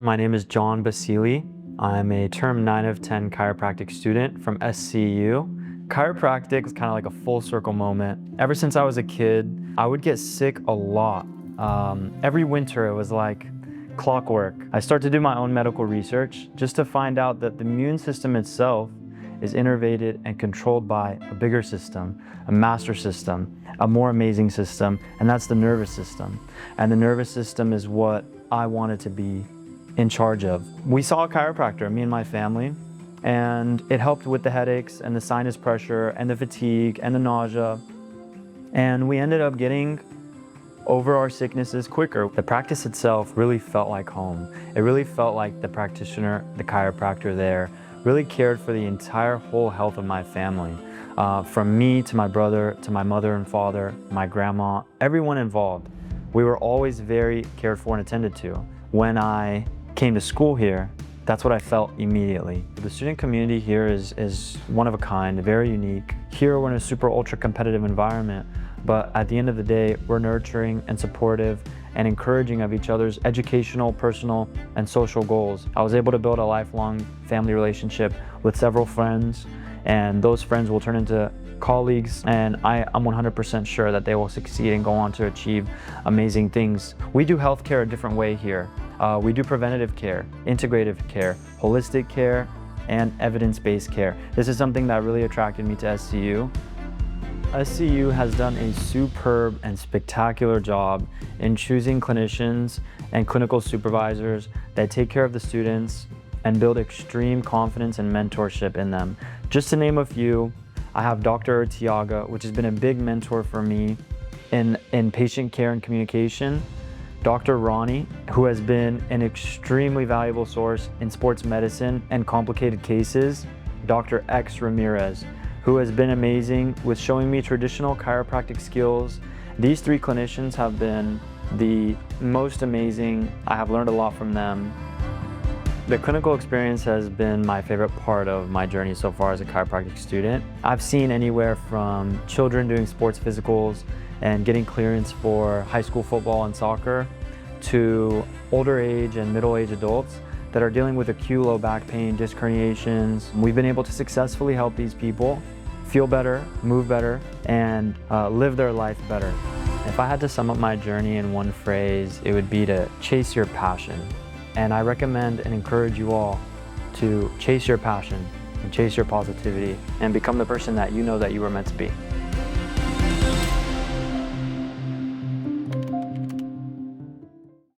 My name is John Basili. I'm a term 9 of 10 chiropractic student from SCU. Chiropractic is kind of like a full circle moment. Ever since I was a kid, I would get sick a lot. Every winter it was like clockwork. I started to do my own medical research just to find out that the immune system itself is innervated and controlled by a bigger system, a master system, a more amazing system, and that's the nervous system. And the nervous system is what I wanted to be in charge of. We saw a chiropractor, me and my family, and it helped with the headaches and the sinus pressure and the fatigue and the nausea. And we ended up getting over our sicknesses quicker. The practice itself really felt like home. It really felt like the practitioner, the chiropractor there, really cared for the entire whole health of my family. From me to my brother, to my mother and father, my grandma, everyone involved. We were always very cared for and attended to. When I came to school here, that's what I felt immediately. The student community here is one of a kind, very unique. Here we're in a super ultra competitive environment, but at the end of the day, we're nurturing and supportive and encouraging of each other's educational, personal, and social goals. I was able to build a lifelong family relationship with several friends, and those friends will turn into colleagues, and I'm 100% sure that they will succeed and go on to achieve amazing things. We do healthcare a different way here. We do preventative care, integrative care, holistic care, and evidence-based care. This is something that really attracted me to SCU. SCU has done a superb and spectacular job in choosing clinicians and clinical supervisors that take care of the students and build extreme confidence and mentorship in them. Just to name a few, I have Dr. Tiaga, which has been a big mentor for me in patient care and communication. Dr. Ronnie, who has been an extremely valuable source in sports medicine and complicated cases. Dr. X Ramirez, who has been amazing with showing me traditional chiropractic skills. These three clinicians have been the most amazing. I have learned a lot from them. The clinical experience has been my favorite part of my journey so far as a chiropractic student. I've seen anywhere from children doing sports physicals and getting clearance for high school football and soccer to older age and middle-aged adults that are dealing with acute low back pain, disc herniations. We've been able to successfully help these people feel better, move better, and live their life better. If I had to sum up my journey in one phrase, it would be to chase your passion. And I recommend and encourage you all to chase your passion and chase your positivity and become the person that you know that you were meant to be.